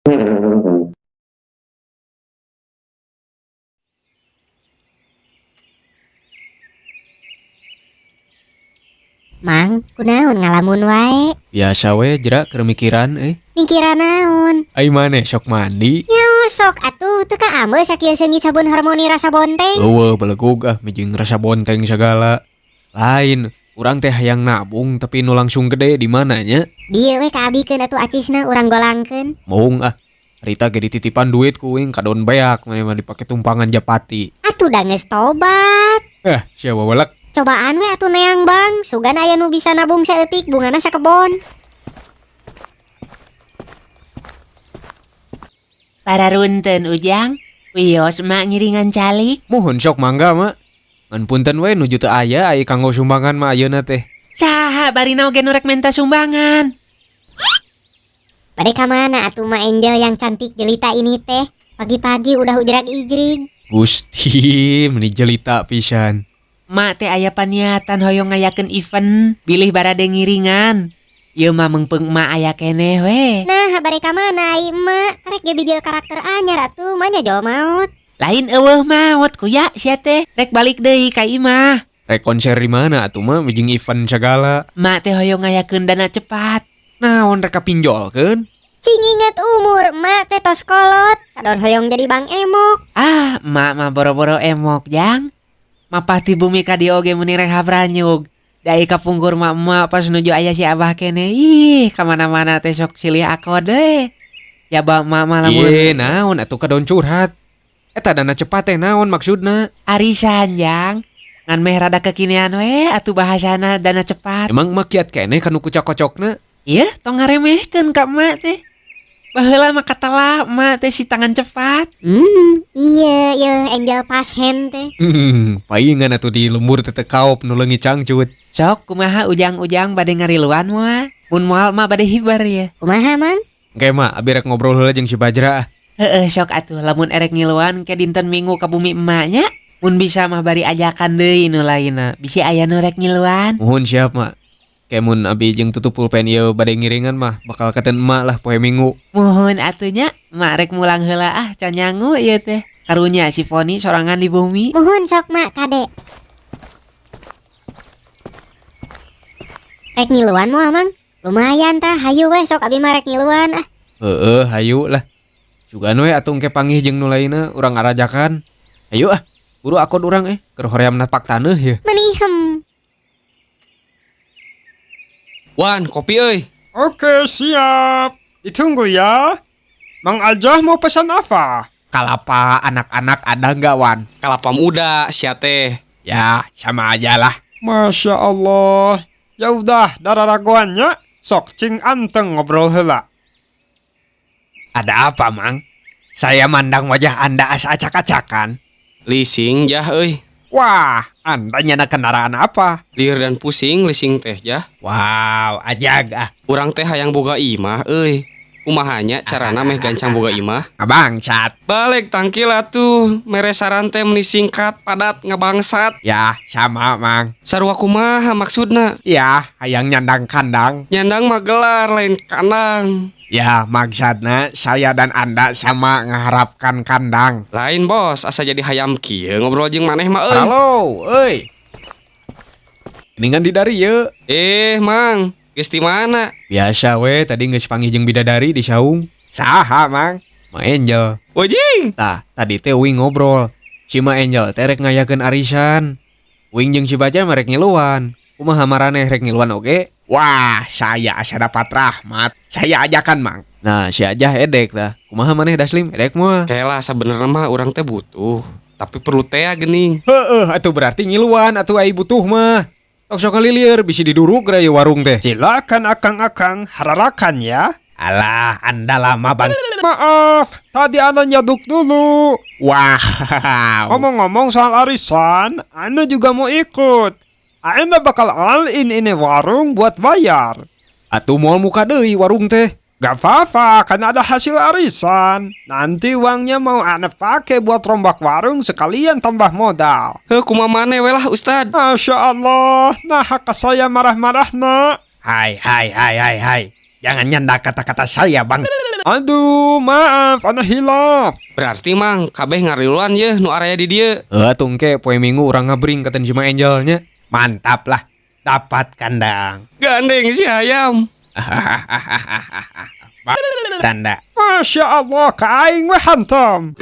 Mang, kunaon ngalamun wae? Biasa we jerak keremikiran Mikiran naon? Ai maneh sok mandi. Sok atuh teu ka ameu sakieu seungit sabun harmoni rasa bonteng. Eueuh belegug mijing rasa bonteng segala. Lain, urang teh hayang nabung tapi nu langsung gede di mana nya? Dieu we kaabikeun atuh acisna urang golangkeun. Moung Rita ge dititipan duit kuing kadon beak mah dipake tumpangan japati. Atuh da geus tobat. Sia wawalak. Cobaan we atuh neang Bang, sugan aya nu bisa nabung saeutik bungana sakebon. Para runten Ujang, wios mak ngiringan calik. Mohon sok mangga mak. Ngan punten we nuju teu aya ai kanggo sumbangan mah ayeuna teh. Saha barina oge nu rek menta sumbangan. Bade ka mana atuh mah Angel yang cantik jelita ini teh? Pagi-pagi udah ujrag-ijrig. Gusti, meni jelita pisan. Mak teh aya paniatan hoyong ngayakeun event, bilih barade ngiringan. Ieu mah meungpeung mak aya keneh we. Nah, bade ka mana ai emak? Karek ge bijil karakter anyar atuh mah nya jol maot. Lain eueuh maot kuya sia teh, rek balik deui ka imah. Rek konser di mana atuh mah mijing event segala. Mak teh hoyong ngayakeun dana cepat. Naon rek kapinjolkeun? Cing inget umur emak teh tos kolot, kadon hoyong jadi Bang Emok. Mak mah boro-boro emok jang. Mapah ti bumi ka dieu oge meni rek habranyug. Dai kapungkur mak pas nuju aya si abah kene. Ih, kamana-mana teh sok silih ako deh. Ya ba mak mah lamun Naon atuh kadon curhat. Eta dana cepat teh naon maksudna? arisan jang. Ngan meh rada kekinian we atuh bahasana dana cepat. Emang mak kiat keneh kanu kucok-kocokna? Iya, tong ngaremehkeun ka emak teh. Baheula mah katalah emak teh si tangan cepat. Iya, Angel pas hand teh. Paingan atuh di lembur teh kaop nu leungit cangcut. Sok kumaha ujang-ujang bade ngariluan moal. Mun moal mah bade hibar ya. Kumaha Mang? Engke mah abi rek ngobrol heula jeung si Bajra. Sok atuh lamun erek ngiluan ke dinten Minggu ka bumi emaknya. Mun bisa mah bari ajakan deui nu lainna. Bisi aya nu rek ngiluan. Mohon siap mak. Kemun abi jeung tutup pulpen ieu bade ngiringan mah bakal katen emak lah poe Minggu. Mohon atunya mak rek mulang heula can nyangu ieu teh. Karunya si Foni sorangan di bumi. Muhun sok mak kade. Rek ngiluan moal Mang? Lumayan tah, hayu we sok abi mah rek ngiluan ah. Hayu lah. Sugan we atuh engke panggih jeung nu lainna urang ngarajakan. Hayu buru akod urang keur hoream napak taneuh ya. Menihem. Wan, kopi euy. Oke, siap. Ditunggu ya. Mang Ajah mau pesan apa? Kalapa anak-anak ada nggak Wan? Kalapa muda sia teh. Ya sama aja lah. Masya Allah. Ya udah, darah raguannya. Sok cing anteng ngobrol heula. Ada apa Mang? Saya mandang wajah Anda acak-acakan. Lising jah euy. Wah, Anda nyana kendaraan apa? Lieur dan pusing lising teh jah. Wow, ajag Urang teh hayang boga imah euy. Kumahanya carana meh gancang boga imah? Ngabangsat. Balik tangkil atuh. Mere saran teh meni singkat padat ngabangsat. Ya, sama Mang. Sarua kumaha maksudna? Ya, hayang nyandang kandang. Nyandang mah gelar lain kandang. Ya, maksudna saya dan Anda sama mengharapkan kandang. Lain bos, asa jadi hayam kieu ngobrol jeung maneh mah euy. Halo, euy. Mendingan di dari ye. Mang, geus di mana? Biasa we, tadi geus panggih jeung bidadari di saung. Saha, Mang? Ma Angel. Wajing. Tah, tadi teh Wing ngobrol. Si Ma Angel teh rek ngayakeun arisan. Wing jeung si Baja mah rek ngiluan. Kumaha maraneh rek ngiluan oge? Wah, saya asa dapat rahmat. Saya ajakan, Mang. Nah, si Ajah edek dah. Kumaha maneh Daslim? Edek moal. Kayalah sebenarnya mah urang teh butuh, tapi perlu teh geuning. Atuh berarti ngiluan atuh ai butuh mah. Sok lilir bisi diduruk raya warung teh. Silakan akang-akang hararakan ya. Alah, Anda lama Bang. Maaf, tadi Anda nyaduk dulu. Wah. Ngomong-ngomong soal arisan, Anda juga mau ikut. Anda bakal all in ini warung buat bayar. Atuh moal muka deui warung teh. Gak apa-apa, kan ada hasil arisan. Nanti uangnya mau Anda pakai buat rombak warung sekalian tambah modal. Kumaha maneh we lah Ustad. Masya Allah, nah ka saya marah-marah nak. Hai. Jangan nyanda kata-kata saya, Bang. Aduh, maaf, ana hilaf. Berarti mang kabeh ngariluan ye nu area di dieu. Tungke poe minggu urang ngabring ke Cima Angelnya. Mantap lah. Dapat kandang. Gandeng si ayam. Tanda. Masya Allah, ka aing we hantam.